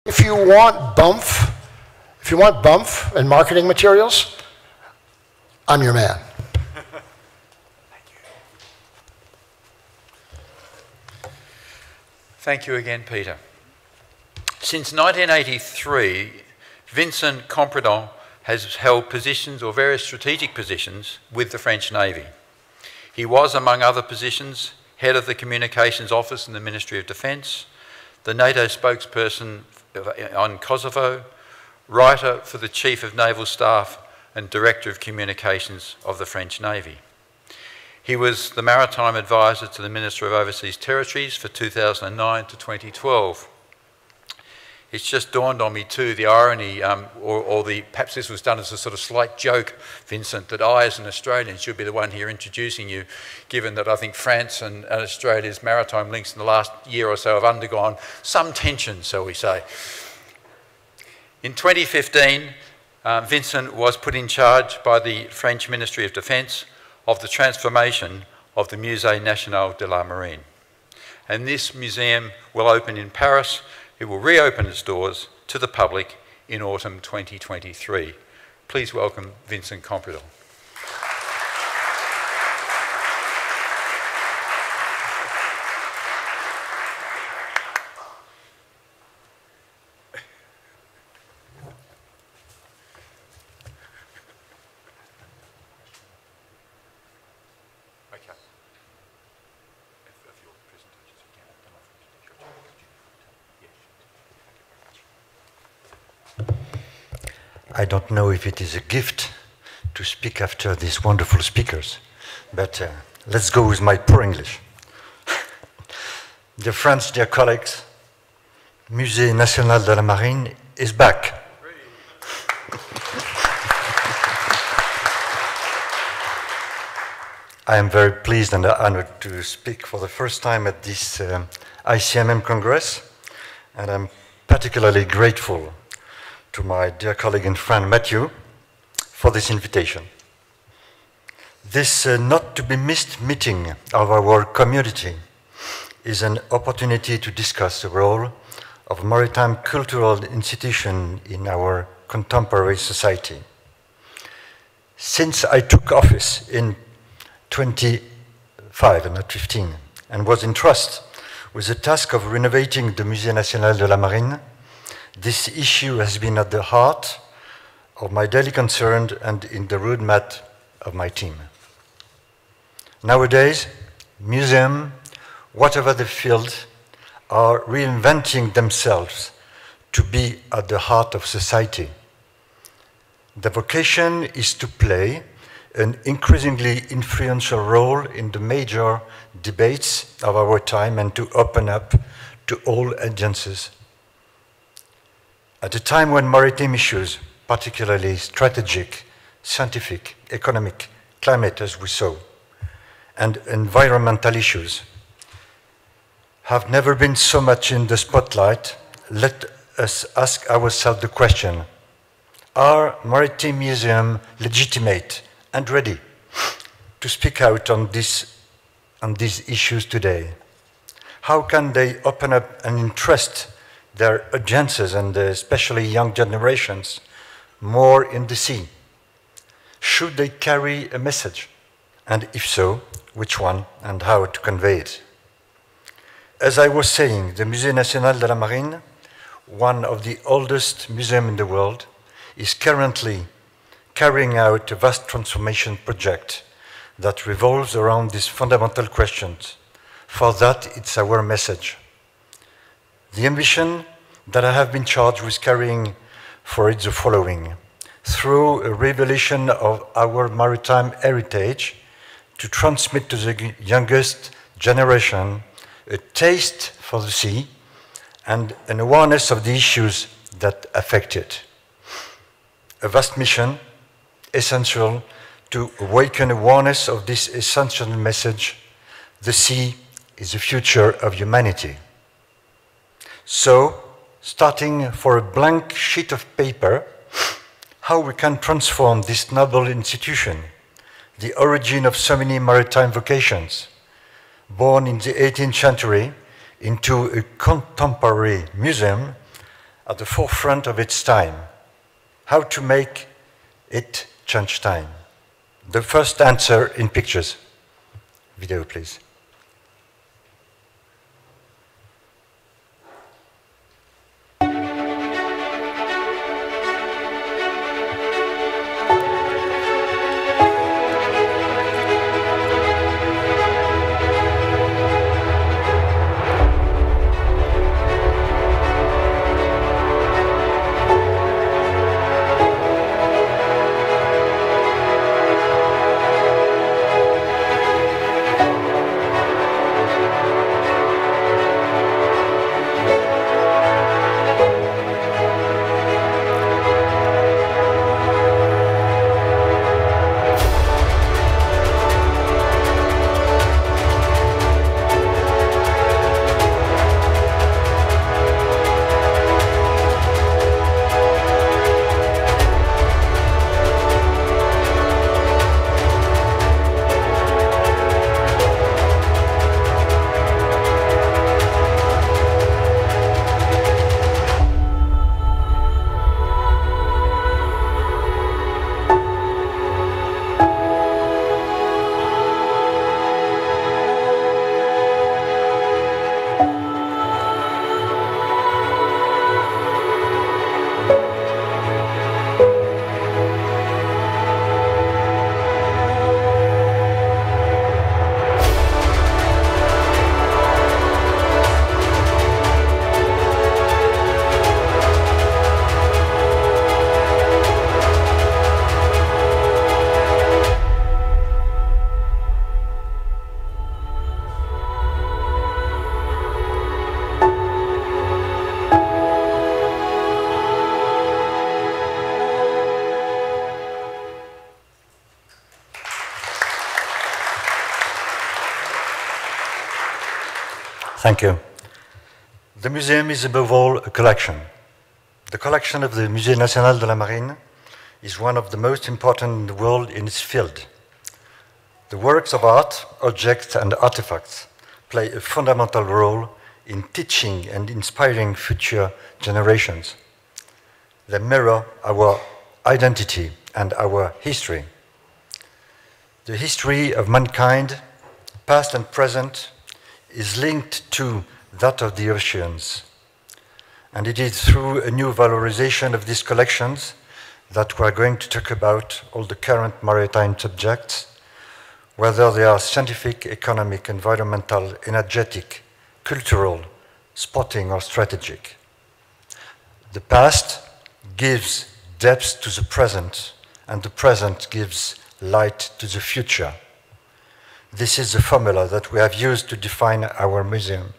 If you want bump and marketing materials, I'm your man. Thank you again, Peter. Since 1983, Vincent Campredon has held positions or various strategic positions with the French Navy. He was, among other positions, head of the Communications Office in the Ministry of Defence, the NATO spokesperson on Kosovo, writer for the Chief of Naval Staff and Director of Communications of the French Navy. He was the maritime advisor to the Minister of Overseas Territories for 2009 to 2012. It's just dawned on me too, the irony, perhaps this was done as a sort of slight joke, Vincent, that I as an Australian should be the one here introducing you, given that I think France and Australia's maritime links in the last year or so have undergone some tension, shall we say. In 2015, Vincent was put in charge by the French Ministry of Defence of the transformation of the Musée National de la Marine. And this museum will open in Paris. It will reopen its doors to the public in autumn 2023. Please welcome Vincent Campredon. I don't know if it is a gift to speak after these wonderful speakers, but let's go with my poor English. Dear friends, dear colleagues, Musée National de la Marine is back. I am very pleased and honored to speak for the first time at this ICMM Congress, and I'm particularly grateful to my dear colleague and friend Matthew for this invitation. This not to be missed meeting of our community is an opportunity to discuss the role of maritime cultural institution in our contemporary society. Since I took office in 25 and not 15 and was entrusted with the task of renovating the Musée National de la Marine, this issue has been at the heart of my daily concern and in the roadmap of my team. Nowadays, museums, whatever the field, are reinventing themselves to be at the heart of society. The vocation is to play an increasingly influential role in the major debates of our time and to open up to all audiences. At a time when maritime issues, particularly strategic, scientific, economic, climate, as we saw, and environmental issues have never been so much in the spotlight, let us ask ourselves the question, are maritime museums legitimate and ready to speak out on these issues today? How can they open up and interest their audiences and especially young generations more in the sea? Should they carry a message? And if so, which one and how to convey it? As I was saying, the Musée National de la Marine, one of the oldest museums in the world, is currently carrying out a vast transformation project that revolves around these fundamental questions. For that, it's our message. The ambition that I have been charged with carrying for it the following: through a revelation of our maritime heritage, to transmit to the youngest generation a taste for the sea and an awareness of the issues that affect it. A vast mission, essential to awaken awareness of this essential message: the sea is the future of humanity. So, starting for a blank sheet of paper, how we can transform this noble institution, the origin of so many maritime vocations, born in the 18th century, into a contemporary museum at the forefront of its time. How to make it change time? The first answer in pictures. Video, please. Thank you. The museum is above all a collection. The collection of the Musée National de la Marine is one of the most important in the world in its field. The works of art, objects, and artifacts play a fundamental role in teaching and inspiring future generations. They mirror our identity and our history. The history of mankind, past and present, is linked to that of the oceans. And it is through a new valorization of these collections that we are going to talk about all the current maritime subjects, whether they are scientific, economic, environmental, energetic, cultural, sporting, or strategic. The past gives depth to the present, and the present gives light to the future. This is the formula that we have used to define our museum.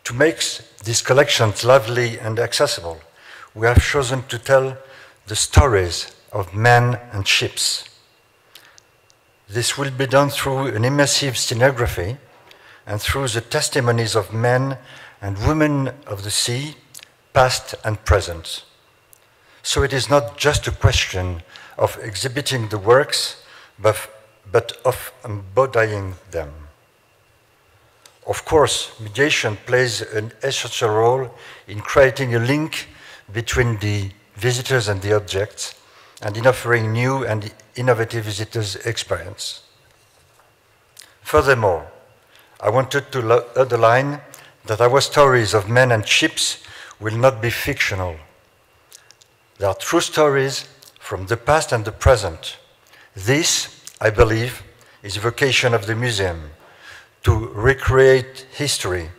To make these collections lively and accessible, we have chosen to tell the stories of men and ships. This will be done through an immersive scenography and through the testimonies of men and women of the sea, past and present. So it is not just a question of exhibiting the works, but of embodying them. Of course, mediation plays an essential role in creating a link between the visitors and the objects, and in offering new and innovative visitors' experience. Furthermore, I wanted to underline that our stories of men and ships will not be fictional. They are true stories from the past and the present. This, I believe, is the vocation of the museum, to recreate history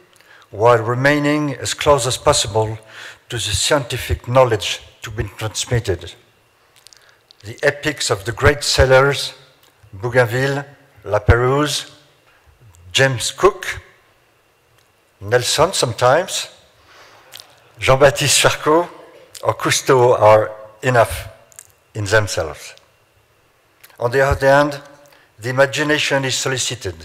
while remaining as close as possible to the scientific knowledge to be transmitted. The epics of the great sailors, Bougainville, La Pérouse, James Cook, Nelson sometimes, Jean-Baptiste Charcot, or Cousteau are enough in themselves. On the other hand, the imagination is solicited.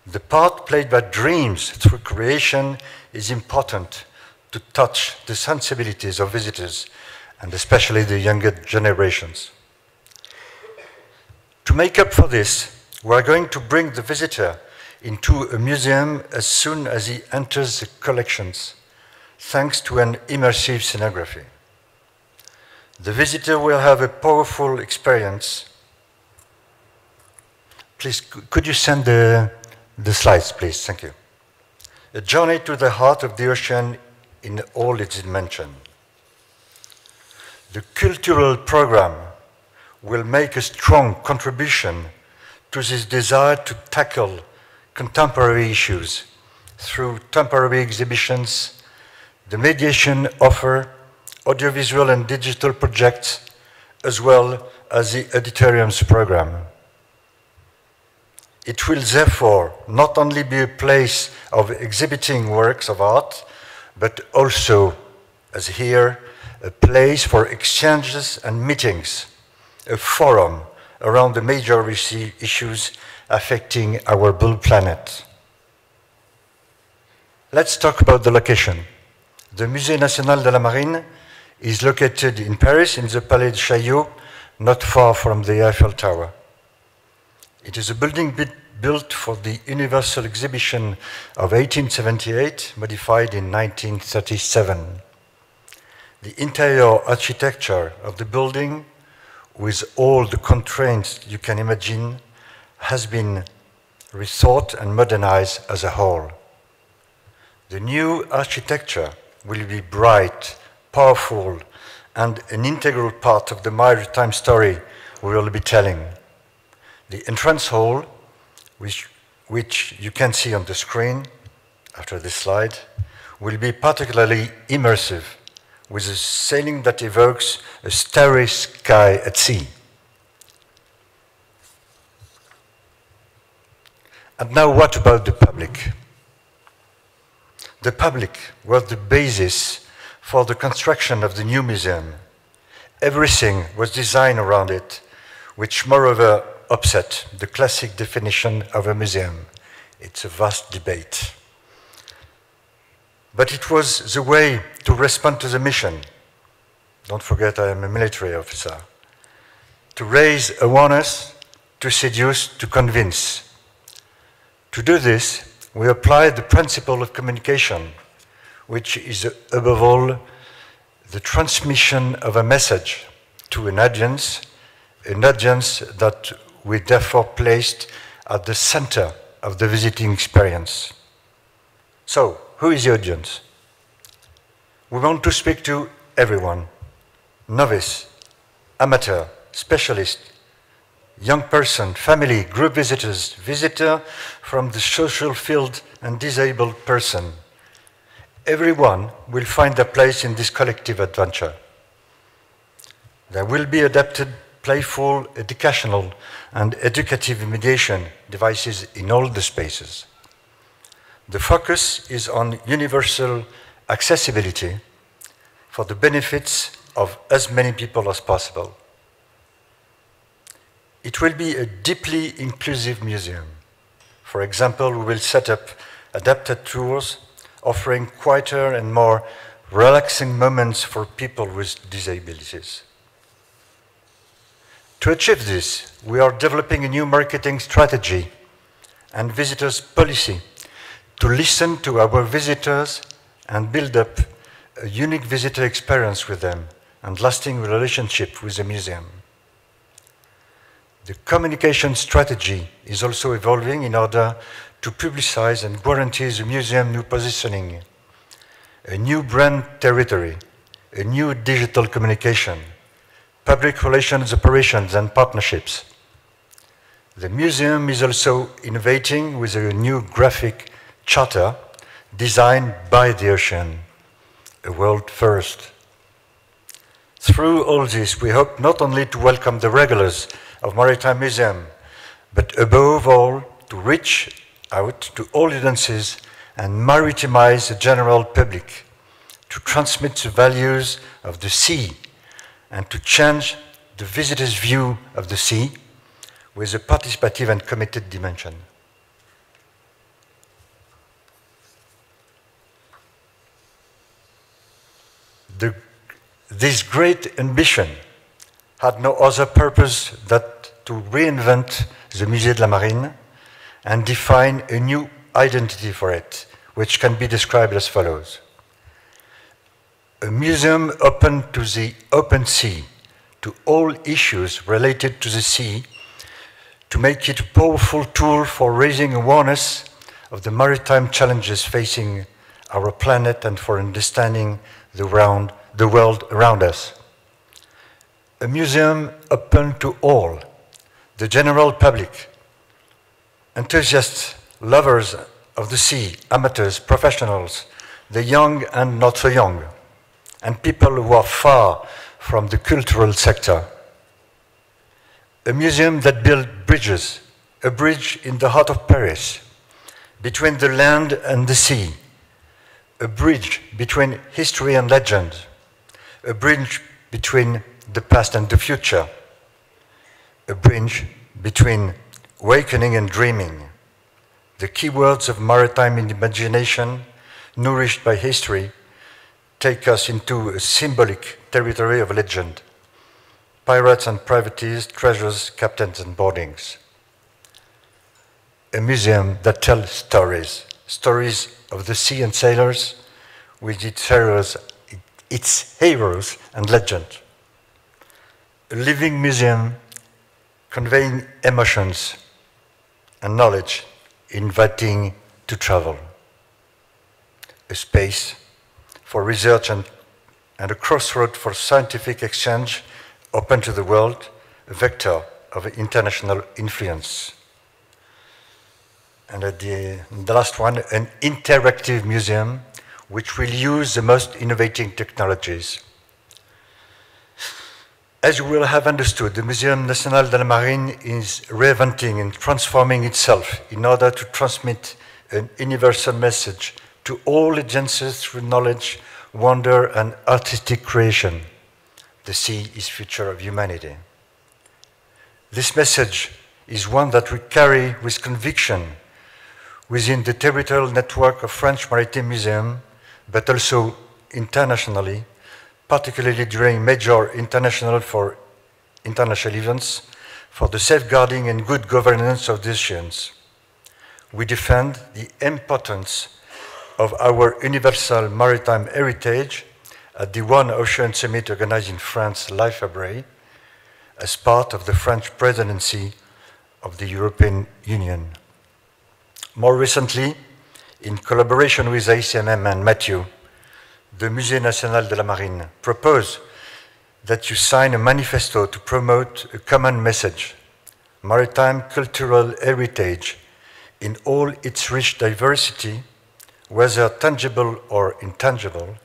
The part played by dreams through creation is important to touch the sensibilities of visitors, and especially the younger generations. To make up for this, we are going to bring the visitor into a museum as soon as he enters the collections, thanks to an immersive scenography. The visitor will have a powerful experience. Please, could you send the slides, please? Thank you. A journey to the heart of the ocean in all its dimensions. The cultural program will make a strong contribution to this desire to tackle contemporary issues through temporary exhibitions, the mediation offer, audiovisual and digital projects, as well as the auditoriums program. It will therefore not only be a place of exhibiting works of art, but also, as here, a place for exchanges and meetings, a forum around the major issues affecting our blue planet. Let's talk about the location. The Musée National de la Marine is located in Paris, in the Palais de Chaillot, not far from the Eiffel Tower. It is a building built for the Universal Exhibition of 1878, modified in 1937. The interior architecture of the building, with all the constraints you can imagine, has been rethought and modernized as a whole. The new architecture will be bright, powerful, and an integral part of the maritime story we will be telling. The entrance hall, which you can see on the screen after this slide, will be particularly immersive, with a ceiling that evokes a starry sky at sea. And now what about the public? The public was the basis for the construction of the new museum. Everything was designed around it, which moreover upset the classic definition of a museum. It's a vast debate. But it was the way to respond to the mission. Don't forget I am a military officer. To raise awareness, to seduce, to convince. To do this, we applied the principle of communication, which is above all the transmission of a message to an audience that we therefore placed at the center of the visiting experience. So, who is the audience? We want to speak to everyone, novice, amateur, specialist, young person, family, group visitors, visitor from the social field and disabled person. Everyone will find their place in this collective adventure. There will be adapted, playful, educational, and educative mediation devices in all the spaces. The focus is on universal accessibility for the benefits of as many people as possible. It will be a deeply inclusive museum. For example, we will set up adapted tours offering quieter and more relaxing moments for people with disabilities. To achieve this, we are developing a new marketing strategy and visitors policy to listen to our visitors and build up a unique visitor experience with them and lasting relationship with the museum. The communication strategy is also evolving in order to publicize and guarantee the museum new positioning, a new brand territory, a new digital communication, public relations operations and partnerships. The museum is also innovating with a new graphic charter designed by the ocean, a world first. Through all this, we hope not only to welcome the regulars of Maritime Museum, but above all, to reach out to all audiences and maritimize the general public, to transmit the values of the sea and to change the visitor's view of the sea with a participative and committed dimension. This great ambition had no other purpose than to reinvent the Musée de la Marine and define a new identity for it, which can be described as follows. A museum open to the open sea, to all issues related to the sea, to make it a powerful tool for raising awareness of the maritime challenges facing our planet and for understanding the world around us. A museum open to all, the general public, enthusiasts, lovers of the sea, amateurs, professionals, the young and not so young, and people who are far from the cultural sector. A museum that builds bridges, a bridge in the heart of Paris, between the land and the sea, a bridge between history and legend, a bridge between the past and the future, a bridge between awakening and dreaming. The key words of maritime imagination, nourished by history, take us into a symbolic territory of legend. Pirates and privateers, treasures, captains and boardings. A museum that tells stories, stories of the sea and sailors, with its heroes and legend. A living museum conveying emotions and knowledge, inviting to travel. A space for research and a crossroad for scientific exchange open to the world, a vector of international influence. And at the last one, an interactive museum which will use the most innovating technologies. As you will have understood, the Muséum National de la Marine is reinventing and transforming itself in order to transmit an universal message to all agencies through knowledge, wonder, and artistic creation. The sea is future of humanity. This message is one that we carry with conviction within the territorial network of French Maritime Museum, but also internationally, particularly during major international events for the safeguarding and good governance of the oceans. We defend the importance of our universal maritime heritage at the One Ocean Summit organized in France last February as part of the French presidency of the European Union. More recently, in collaboration with ICMM and Mathieu, the Musée National de la Marine proposed that you sign a manifesto to promote a common message: maritime cultural heritage in all its rich diversity, whether tangible or intangible,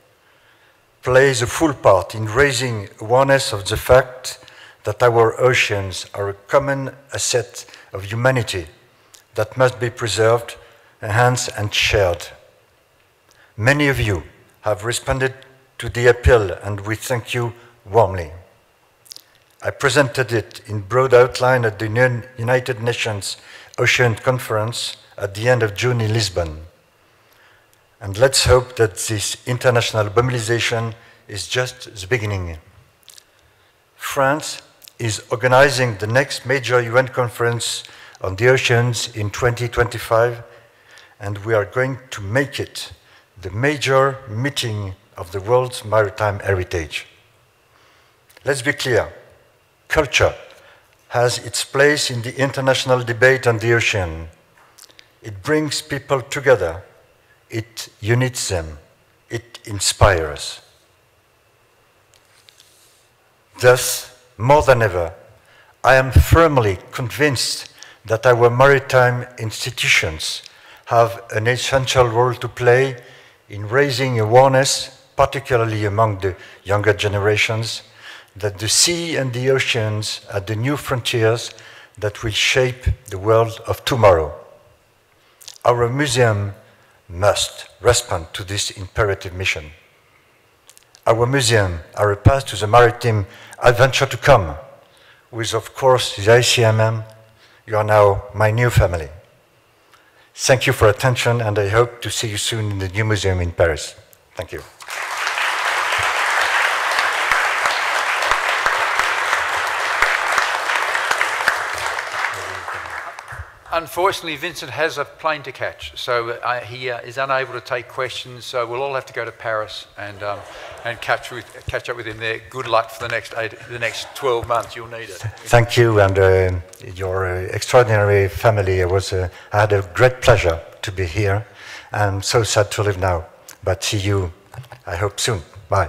plays a full part in raising awareness of the fact that our oceans are a common asset of humanity that must be preserved, enhanced, and shared. Many of you have responded to the appeal, and we thank you warmly. I presented it in broad outline at the United Nations Ocean Conference at the end of June in Lisbon. And let's hope that this international mobilization is just the beginning. France is organizing the next major UN conference on the oceans in 2025, and we are going to make it the major meeting of the world's maritime heritage. Let's be clear, culture has its place in the international debate on the ocean. It brings people together, it unites them, it inspires. Thus, more than ever, I am firmly convinced that our maritime institutions have an essential role to play in raising awareness, particularly among the younger generations, that the sea and the oceans are the new frontiers that will shape the world of tomorrow. Our museum must respond to this imperative mission. Our museum are a path to the maritime adventure to come, with, of course, the ICMM. You are now my new family. Thank you for attention, and I hope to see you soon in the new museum in Paris. Thank you. Unfortunately, Vincent has a plane to catch, so he is unable to take questions. So we'll all have to go to Paris and catch up with him there. Good luck for the next 12 months. You'll need it. Thank you, and your extraordinary family. I had a great pleasure to be here. I'm so sad to leave now, but see you, I hope, soon. Bye.